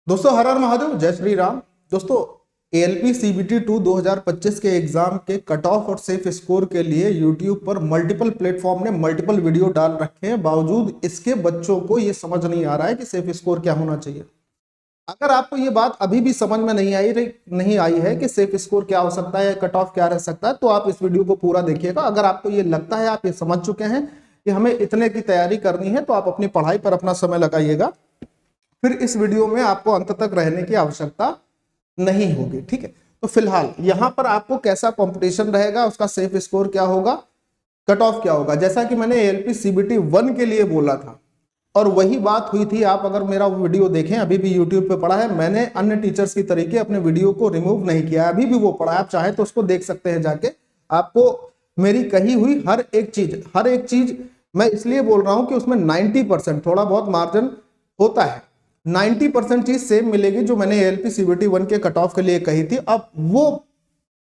दोस्तों हर हर महादेव, जय श्री राम। दोस्तों एएलपी सीबीटी 2 2025 के एग्जाम के कट ऑफ और सेफ स्कोर के लिए यूट्यूब पर मल्टीपल प्लेटफॉर्म ने मल्टीपल वीडियो डाल रखे हैं। बावजूद इसके बच्चों को ये समझ नहीं आ रहा है कि सेफ स्कोर क्या होना चाहिए। अगर आपको ये बात अभी भी समझ में नहीं आई है कि सेफ स्कोर क्या हो सकता है, कट ऑफ क्या रह सकता है, तो आप इस वीडियो को पूरा देखिएगा। अगर आपको ये लगता है, आप ये समझ चुके हैं कि हमें इतने की तैयारी करनी है, तो आप अपनी पढ़ाई पर अपना समय लगाइएगा। फिर इस वीडियो में आपको अंत तक रहने की आवश्यकता नहीं होगी। ठीक है, तो फिलहाल यहां पर आपको कैसा कंपटीशन रहेगा, उसका सेफ स्कोर क्या होगा, कट ऑफ क्या होगा, जैसा कि मैंने एएलपी सीबीटी 1 के लिए बोला था और वही बात हुई थी। आप अगर मेरा वीडियो देखें, अभी भी यूट्यूब पे पड़ा है, मैंने अन्य टीचर्स की तरीके अपने वीडियो को रिमूव नहीं किया, अभी भी वो पड़ा है। आप चाहे तो उसको देख सकते हैं जाके। आपको मेरी कही हुई हर एक चीज मैं इसलिए बोल रहा हूं कि उसमें 90% थोड़ा बहुत मार्जिन होता है, 90% चीज सेम मिलेगी जो मैंने एएलपी सीबीटी 1 के कट ऑफ के लिए कही थी। अब वो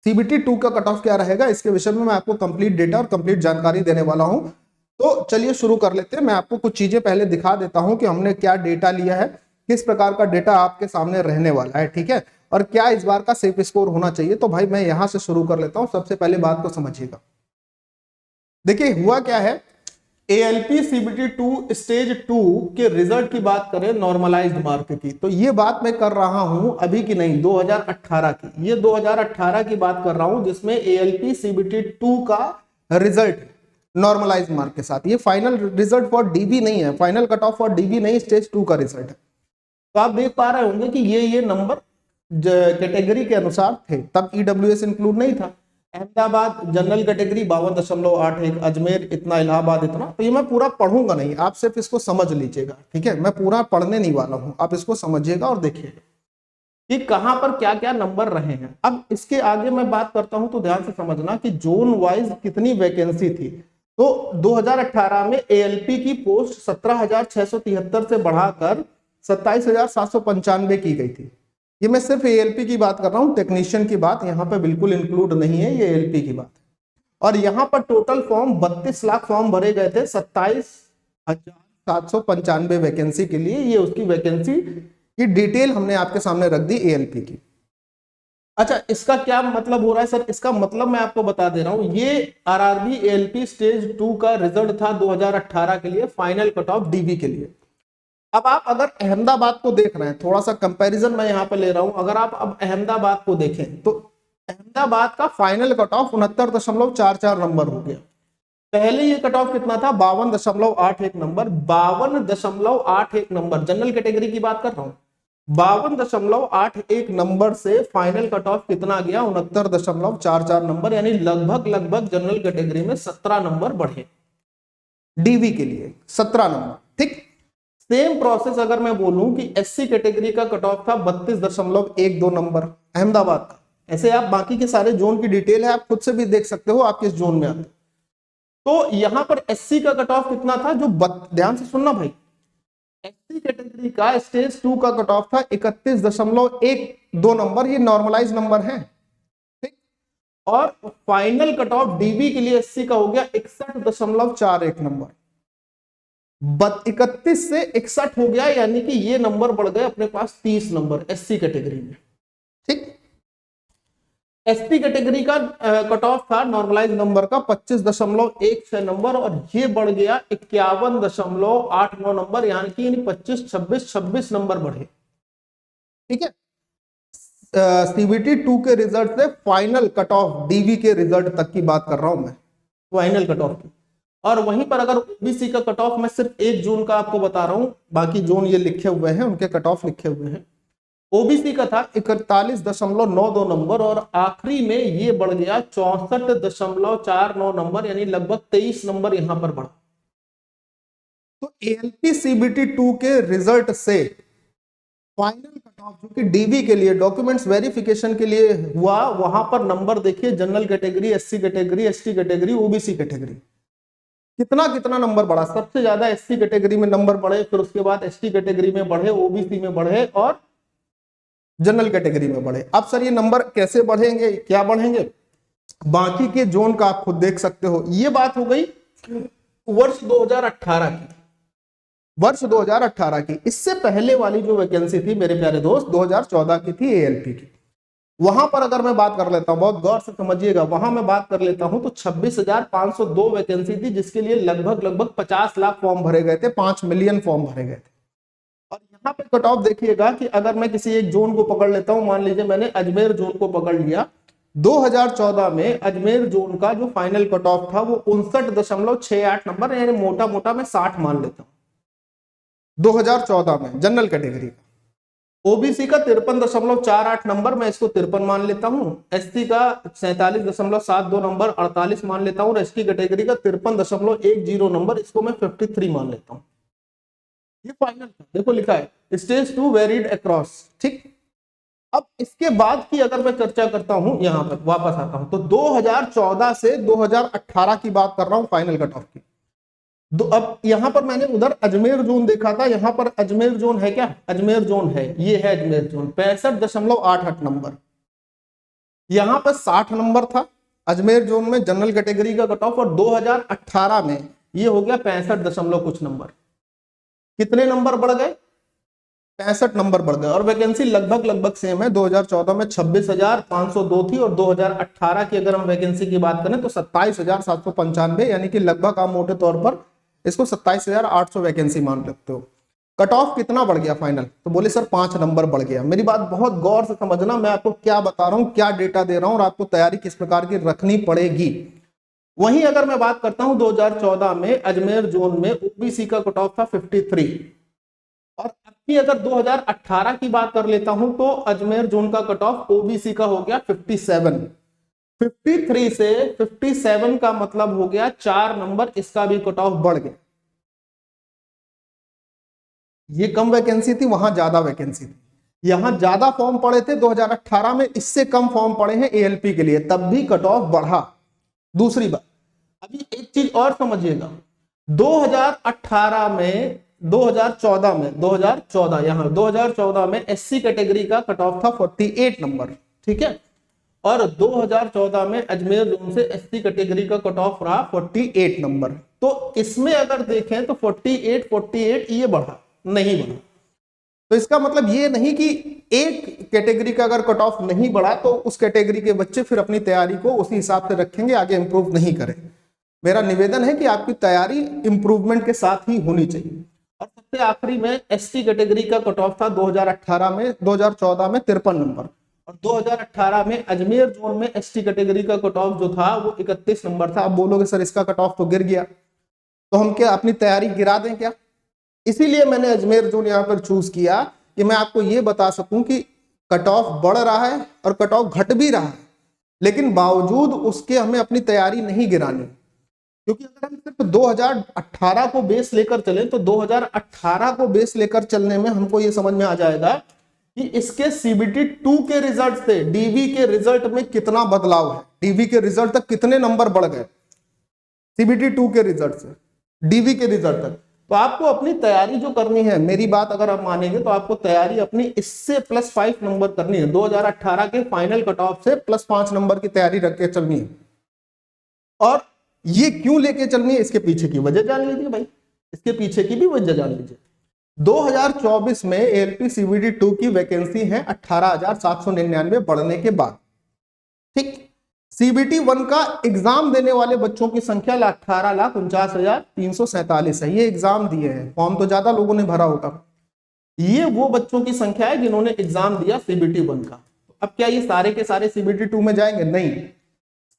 सीबीटी 2 का कट ऑफ क्या रहेगा, इसके विषय में मैं आपको कंप्लीट डेटा और कंप्लीट जानकारी देने वाला हूं। तो चलिए शुरू कर लेते हैं। मैं आपको कुछ चीजें पहले दिखा देता हूं कि हमने क्या डेटा लिया है, किस प्रकार का डेटा आपके सामने रहने वाला है, ठीक है, और क्या इस बार का सेफ स्कोर होना चाहिए। तो भाई मैं यहां से शुरू कर लेता हूं। सबसे पहले बात को समझिएगा। देखिए हुआ क्या है, एएलपी सीबीटी 2 स्टेज 2 के रिजल्ट की बात करें, नॉर्मलाइज्ड मार्क की, तो ये बात मैं कर रहा हूं अभी की नहीं, 2018 की। ये 2018 की बात कर रहा हूं जिसमें एएलपी सीबीटी 2 का रिजल्ट नॉर्मलाइज्ड मार्क के साथ। ये फाइनल रिजल्ट फॉर डीबी नहीं है, final cut off for dB नहीं, स्टेज 2 का रिजल्ट है। तो आप देख पा रहे होंगे कि ये नंबर कैटेगरी के अनुसार थे, तब ईडब्ल्यूएस इंक्लूड नहीं था। अहमदाबाद जनरल कैटेगरी 52.81, अजमेर इतना, इलाहाबाद इतना। तो ये मैं पूरा पढ़ूंगा नहीं, आप सिर्फ इसको समझ लीजिएगा, ठीक है। मैं पूरा पढ़ने नहीं वाला हूं, आप इसको समझिएगा और देखिएगा कि कहां पर क्या क्या नंबर रहे हैं। अब इसके आगे मैं बात करता हूं तो ध्यान से समझना कि जोन वाइज कितनी वैकेंसी थी। तो 2018 में एएलपी की पोस्ट 17,673 से बढ़ाकर 27,795 की गई थी। ये मैं सिर्फ एएलपी की बात कर रहा हूं, टेक्नीशियन की बात यहां पे बिल्कुल इंक्लूड नहीं है, ये एएलपी की बात है। और यहां पर टोटल फॉर्म 32 लाख फॉर्म भरे गए थे 27,795 वैकेंसी के लिए। ये उसकी वैकेंसी की डिटेल हमने आपके सामने रख दी एएलपी की। अच्छा, इसका क्या मतलब हो रहा है सर? इसका मतलब मैं आपको बता दे रहा हूं, ये आरआरबी एएलपी स्टेज 2 का रिजल्ट था 2018 के लिए, फाइनल कट ऑफ डीबी के लिए। अब आप अगर अहमदाबाद को देख रहे हैं, थोड़ा सा कंपैरिजन मैं यहां पे ले रहा हूं। अगर आप अब अहमदाबाद को देखें तो अहमदाबाद का फाइनल कट ऑफ 69.44 नंबर हो गया। पहले ये कट ऑफ कितना था, 52.81 नंबर, 52.81 नंबर। जनरल कैटेगरी की बात कर रहा हूं, 52.81 नंबर से फाइनल कट ऑफ कितना गया, 69.44 नंबर, यानी लगभग जनरल कैटेगरी में 17 नंबर बढ़े, डीवी के लिए 17 नंबर। ठीक, सेम प्रोसेस अगर मैं बोलूं कि एससी कैटेगरी का कट ऑफ था 32.12 नंबर अहमदाबाद का। ऐसे आप बाकी के सारे जोन की डिटेल है, आप खुद से भी देख सकते हो आप किस जोन में आते। तो यहां पर एससी का कट ऑफ कितना था, जो ध्यान से सुनना भाई, एससी कैटेगरी का स्टेज 2 का कट ऑफ था 31.12 नंबर, ये नॉर्मलाइज नंबर है। ठीक, और फाइनल कट ऑफ डीबी के लिए एससी का हो गया 61.41 नंबर, 31 से 61 हो गया, यानी कि ये नंबर बढ़ गए अपने पास 30 नंबर एससी कैटेगरी में। ठीक, एसटी कैटेगरी का कट ऑफ था नॉर्मलाइज नंबर का 25.16 नंबर, और ये बढ़ गया 51.89 नंबर, यानी कि 26 नंबर बढ़े। ठीक है, सीबीटी 2 के रिजल्ट से फाइनल कट ऑफ डीवी के रिजल्ट तक की बात कर रहा हूं मैं, फाइनल कट ऑफ की। और वहीं पर अगर ओबीसी का कट ऑफ, मैं सिर्फ एक जोन का आपको बता रहा हूं, बाकी जोन ये लिखे हुए हैं, उनके कट ऑफ लिखे हुए हैं। ओबीसी का था 41.92 नंबर, और आखिरी में ये बढ़ गया 64.49 नंबर, यानी लगभग 23 नंबर यहां पर बढ़ा। तो एएलपी सीबीटी 2 के रिजल्ट से फाइनल कट ऑफ जो कि डीवी के लिए डॉक्यूमेंट्स वेरिफिकेशन के लिए हुआ, वहां पर नंबर देखिए, general category, SC category, ST category, OBC category, कितना कितना नंबर बढ़ा। सबसे ज्यादा एससी कैटेगरी में नंबर बढ़े, फिर उसके बाद एसटी कैटेगरी में बढ़े, ओबीसी में बढ़े और जनरल कैटेगरी में बढ़े। अब सर ये नंबर कैसे बढ़ेंगे, क्या बढ़ेंगे, बाकी के जोन का आप खुद देख सकते हो। ये बात हो गई वर्ष 2018 की। वर्ष 2018 की। इससे पहले वाली जो वैकेंसी थी मेरे प्यारे दोस्त 2014 की थी एएलपी की। वहां पर अगर मैं बात कर लेता हूं, बहुत गौर से समझिएगा, वहां मैं बात कर लेता हूं तो 26,502 वैकेंसी थी, जिसके लिए लगभग 50 लाख फॉर्म भरे गए थे, 5 मिलियन फॉर्म भरे गए थे। और यहाँ पे कट ऑफ देखिएगा कि अगर मैं किसी एक जोन को पकड़ लेता हूं, मान लीजिए मैंने अजमेर जोन को पकड़ लिया, 2014 में अजमेर जोन का जो फाइनल कट ऑफ था वो 59.68 नंबर, यानी मोटा मोटा मैं 60 मान लेता हूं 2014 में जनरल कैटेगरी का। ओबीसी का 53.48 नंबर, मैं इसको 53 मान लेता हूं। एससी का 47.72 नंबर 48 मान लेता हूं। और एसटी कैटेगरी का 53.10 नंबर, इसको मैं 53 मान लेता हूं। ये फाइनल था, देखो लिखा है स्टेज 2 वेरिड अक्रॉस, ठीक। अब इसके बाद की अगर मैं चर्चा करता हूं, यहां पर वापस आता हूं, तो 2014 से 2018 की बात कर रहा हूं फाइनल कट ऑफ की। अब यहां पर मैंने उधर अजमेर जोन देखा था, यहां पर अजमेर जोन है क्या? अजमेर जोन है, ये है अजमेर जोन, 65.88 नंबर। यहां पर 60 नंबर था अजमेर जोन में जनरल कैटेगरी का कट ऑफ, और 2018 में ये हो गया 65 कुछ नंबर। कितने नंबर बढ़ गए? 65 नंबर बढ़ गए। और वैकेंसी लगभग सेम है, 2014 में 26,502 थी, और 2018 की अगर हम वैकेंसी की बात करें तो 27,795, यानी कि लगभग आप मोटे तौर पर इसको 27,800 वैकेंसी मान सकते हो। कट ऑफ कितना बढ़ गया फाइनल? तो बोले सर 5 नंबर बढ़ गया। मेरी बात बहुत गौर से समझना, मैं आपको क्या बता रहा हूं, क्या डेटा दे रहा हूं, और आपको तैयारी किस प्रकार की रखनी पड़ेगी। वहीं अगर मैं बात करता हूं 2014 में अजमेर जोन में ओबीसी का कट ऑफ था 53, और अभी अगर 2018 की बात कर लेता हूं तो अजमेर जोन का कट ऑफ ओबीसी का हो गया 57। 53 से 57 का मतलब हो गया 4 नंबर, इसका भी कट ऑफ बढ़ गया। ये कम वैकेंसी थी, वहां ज्यादा वैकेंसी थी। यहां ज्यादा फॉर्म पड़े थे 2018 में, इससे कम फॉर्म पड़े हैं एएलपी के लिए, तब भी कट ऑफ बढ़ा। दूसरी बात, अभी एक चीज और समझिएगा, 2018 में 2014 में एससी कैटेगरी का कट ऑफ था 48 नंबर, ठीक है। और 2014 में अजमेर जोन से एससी कैटेगरी का कट ऑफ रहा 48 नंबर। तो इसमें अगर देखें तो 48 ये बढ़ा नहीं बढ़ा। तो इसका मतलब ये नहीं कि एक कैटेगरी का अगर कट ऑफ नहीं बढ़ा तो उस कैटेगरी के बच्चे फिर अपनी तैयारी को उसी हिसाब से रखेंगे, आगे इंप्रूव नहीं करें। मेरा निवेदन है कि आपकी तैयारी इंप्रूवमेंट के साथ ही होनी चाहिए। और सबसे आखिरी में एसटी कैटेगरी का कट ऑफ था 2014 में 53 नंबर, और 2018 में अजमेर जोन में एसटी कैटेगरी का कट ऑफ जो था वो 31 नंबर था। अब बोलोगे सर इसका कट ऑफ तो गिर गया, तो हम क्या अपनी तैयारी गिरा दें क्या? इसीलिए मैंने अजमेर जोन यहाँ पर चूज किया कि मैं आपको ये बता सकूं कि कट ऑफ बढ़ रहा है और कट ऑफ घट भी रहा है, लेकिन बावजूद उसके हमें अपनी तैयारी नहीं गिरानी। क्योंकि अगर हम सिर्फ 2018 को बेस लेकर चले तो 2018 को बेस लेकर चलने में हमको ये समझ में आ जाएगा कि इसके सीबीटी 2 के रिजल्ट से डीवी के रिजल्ट में कितना बदलाव है, डीवी के रिजल्ट तक कितने नंबर बढ़ गए सीबीटी 2 के रिजल्ट से डीवी के रिजल्ट तक। तो आपको अपनी तैयारी जो करनी है, मेरी बात अगर आप मानेंगे तो आपको तैयारी अपनी इससे +5 नंबर करनी है, 2018 के फाइनल कट ऑफ से +5 नंबर की तैयारी रख के चलनी है। और ये क्यों लेके चलनी है, इसके पीछे की वजह जान लीजिए भाई, इसके पीछे की भी वजह जान लीजिए। 2024 में एएलपी सीबीटी 2 की वैकेंसी है 18,799 बढ़ने के बाद, ठीक। सीबीटी 1 का एग्जाम देने वाले बच्चों की संख्या 18,49,347 है। ये एग्जाम दिए हैं, फॉर्म तो ज्यादा लोगों ने भरा होगा। ये वो बच्चों की संख्या है जिन्होंने एग्जाम दिया सीबीटी 1 का। अब क्या ये सारे के सारे सीबीटी 2 में जाएंगे? नहीं,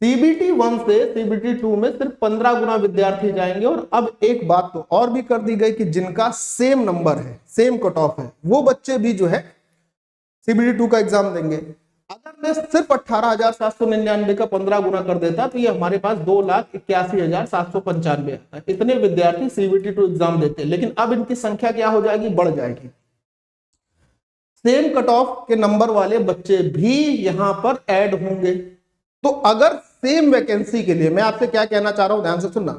सीबीटी 1 से सीबीटी 2 में सिर्फ 15 गुना विद्यार्थी जाएंगे। और अब एक बात तो और भी कर दी गई कि जिनका सेम नंबर है, सेम कट ऑफ है, वो बच्चे भी जो है सीबीटी 2 का एग्जाम देंगे। अगर मैं सिर्फ 18,799 का 15 गुना कर देता तो ये हमारे पास 2,81,795 आता है। इतने विद्यार्थी सीबीटी 2 एग्जाम देते हैं, लेकिन अब इनकी संख्या क्या हो जाएगी? बढ़ जाएगी। सेम कट ऑफ के नंबर वाले बच्चे भी यहां पर ऐड होंगे। तो अगर सेम वैकेंसी के लिए, मैं आपसे क्या कहना चाह रहा हूं, ध्यान से सुनना,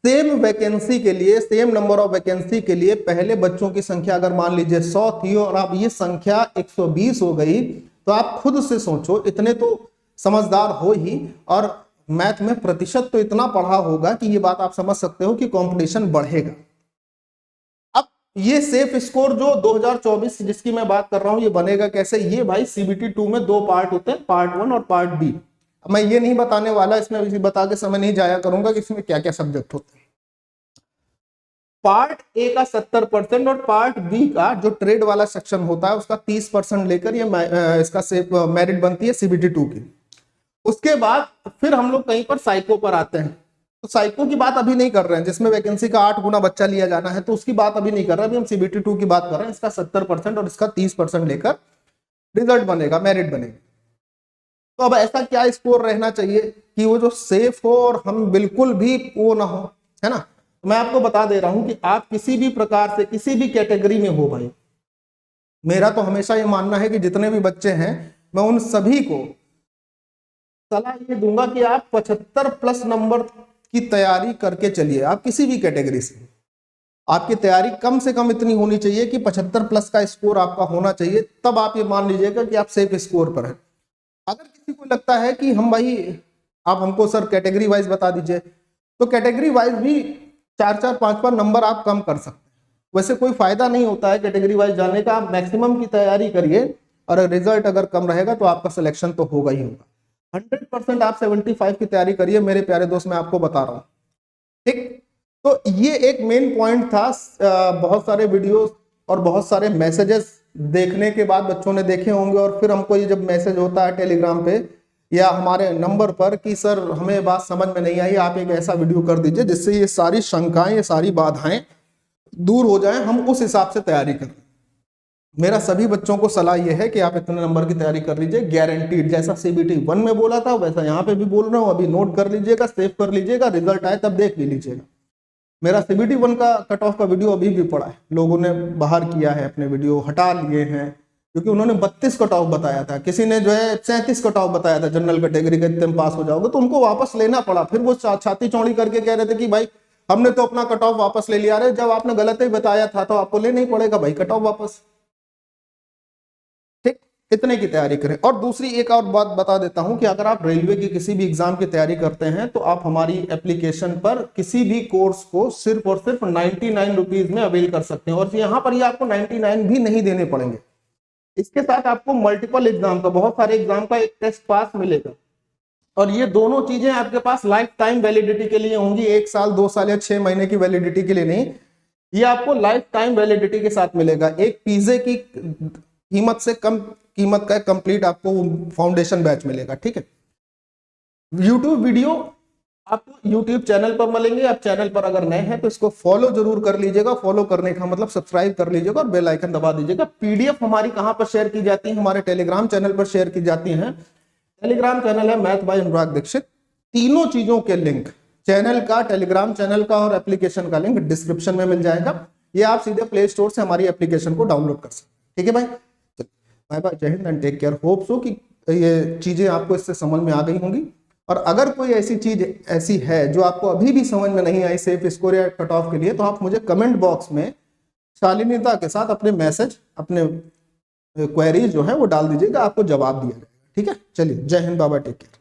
सेम वैकेंसी के लिए, सेम नंबर ऑफ वैकेंसी के लिए पहले बच्चों की संख्या अगर मान लीजिए 100 थी और अब ये संख्या 120 हो गई, तो आप खुद से सोचो, इतने तो समझदार हो ही और मैथ में प्रतिशत तो इतना पढ़ा होगा कि ये बात आप समझ सकते हो कि कंपटीशन बढ़ेगा। ये सेफ स्कोर जो 2024 जिसकी मैं बात कर रहा हूं, ये बनेगा कैसे? ये भाई सीबीटी 2 में 2 पार्ट होते हैं, पार्ट 1 और पार्ट बी। मैं ये नहीं बताने वाला, इसमें बता के समय नहीं जाया करूंगा कि इसमें क्या क्या सब्जेक्ट होते हैं। पार्ट ए का 70% और पार्ट बी का जो ट्रेड वाला सेक्शन होता है उसका 30% लेकर ये इसका मेरिट बनती है सीबीटी 2 की। उसके बाद फिर हम लोग कहीं पर साइको पर आते हैं। तो साइको की बात अभी नहीं कर रहे हैं, जिसमें वैकेंसी का 8 गुना बच्चा लिया जाना है, तो उसकी बात अभी नहीं कर रहे हैं। अभी हम सीबीटी 2 की बात कर रहे हैं। इसका 70% और इसका 30% लेकर रिजल्ट बनेगा, मेरिट बनेगा। तो अब ऐसा क्या स्कोर रहना चाहिए कि वो जो सेफ हो और हम बिल्कुल भी वो ना हो, है ना? तो मैं आपको बता दे रहा हूं कि आप किसी भी प्रकार से किसी भी कैटेगरी में हो भाई, मेरा तो हमेशा ये मानना है कि जितने भी बच्चे हैं मैं उन सभी को सलाह ये दूंगा कि आप 75+ नंबर की तैयारी करके चलिए। आप किसी भी कैटेगरी से, आपकी तैयारी कम से कम इतनी होनी चाहिए कि 75+ का स्कोर आपका होना चाहिए, तब आप ये मान लीजिएगा कि आप सेफ स्कोर पर हैं। अगर किसी को लगता है कि हम भाई, आप हमको सर कैटेगरी वाइज बता दीजिए, तो कैटेगरी वाइज भी 4-4, 5-5 नंबर आप कम कर सकते हैं। वैसे कोई फायदा नहीं होता है कैटेगरी वाइज जाने का। आप मैक्सिमम की तैयारी करिए और रिजल्ट अगर कम रहेगा तो आपका सिलेक्शन तो होगा ही होगा। 100% आप 75 की तैयारी करिए मेरे प्यारे दोस्त, मैं आपको बता रहा हूँ, ठीक? तो ये एक मेन पॉइंट था। बहुत सारे वीडियोस और बहुत सारे मैसेजेस देखने के बाद बच्चों ने देखे होंगे, और फिर हमको ये जब मैसेज होता है टेलीग्राम पे या हमारे नंबर पर कि सर हमें बात समझ में नहीं आई, आप एक ऐसा वीडियो कर दीजिए जिससे ये सारी शंकाएं, ये सारी बाधाएं दूर हो जाएं, हम उस हिसाब से तैयारी करें। मेरा सभी बच्चों को सलाह यह है कि आप इतने नंबर की तैयारी कर लीजिए, गारंटीड। जैसा सीबीटी 1 में बोला था वैसा यहाँ पे भी बोल रहा हूँ। अभी नोट कर लीजिएगा, सेव कर लीजिएगा, रिजल्ट आए तब देख भी लीजिएगा। मेरा सीबीटी 1 का कट ऑफ का वीडियो अभी भी पड़ा है, लोगों ने बाहर किया है, अपने वीडियो हटा लिए हैं, क्योंकि उन्होंने 32 कट ऑफ बताया था, किसी ने जो है 37 कट ऑफ बताया था जनरल कैटेगरी के, इतने में पास हो जाओगे, तो उनको वापस लेना पड़ा। फिर वो छाती चौड़ी करके कह रहे थे कि भाई हमने तो अपना कट ऑफ वापस ले लिया। अरे जब आपने गलत ही बताया था तो आपको लेना ही पड़ेगा भाई कट ऑफ वापस, ठीक? इतने की तैयारी करें। और दूसरी एक और बात बता देता हूं कि अगर आप रेलवे की किसी भी एग्जाम की तैयारी करते हैं तो आप हमारी एप्लीकेशन पर किसी भी कोर्स को सिर्फ और सिर्फ 99 रुपीज में अवेल कर सकते हैं, और यहां पर ये आपको 99 भी नहीं देने पड़ेंगे। इसके साथ आपको मल्टीपल एग्जाम का, बहुत सारे एग्जाम का एक टेस्ट पास मिलेगा, और ये दोनों चीजें आपके पास लाइफ टाइम वैलिडिटी के लिए होंगी। 1 साल, 2 साल या 6 महीने की वैलिडिटी के लिए नहीं, ये आपको लाइफ टाइम वैलिडिटी के साथ मिलेगा। एक पिज्जे की कीमत से कम कीमत का कंप्लीट आपको फाउंडेशन बैच मिलेगा, ठीक है? यूट्यूब वीडियो आपको यूट्यूब चैनल पर मिलेंगे। आप चैनल पर अगर नए हैं तो इसको फॉलो जरूर कर लीजिएगा। फॉलो करने का मतलब सब्सक्राइब कर लीजिएगा और बेल आइकन दबा दीजिएगा। पीडीएफ हमारी कहां पर शेयर की जाती है? हमारे टेलीग्राम चैनल पर शेयर की जाती हैं। टेलीग्राम चैनल है मैथ बाय अनुराग दीक्षित। तीनों चीजों के लिंक, चैनल का, टेलीग्राम चैनल का और एप्लीकेशन का लिंक डिस्क्रिप्शन में मिल जाएगा। ये आप सीधे प्ले स्टोर से हमारी एप्लीकेशन को डाउनलोड कर सकते हैं, ठीक है भाई? बाय बाय, जय हिंद and take care. Hope so कि ये चीजें आपको इससे समझ में आ गई होंगी। और अगर कोई ऐसी चीज ऐसी है जो आपको अभी भी समझ में नहीं आई सेफ स्कोर या कट ऑफ के लिए, तो आप मुझे कमेंट बॉक्स में शालीनता के साथ अपने मैसेज, अपने क्वेरीज जो है वो डाल दीजिएगा, आपको जवाब दिया जाएगा, ठीक है? चलिए, जय हिंद, बाबा, टेक केयर।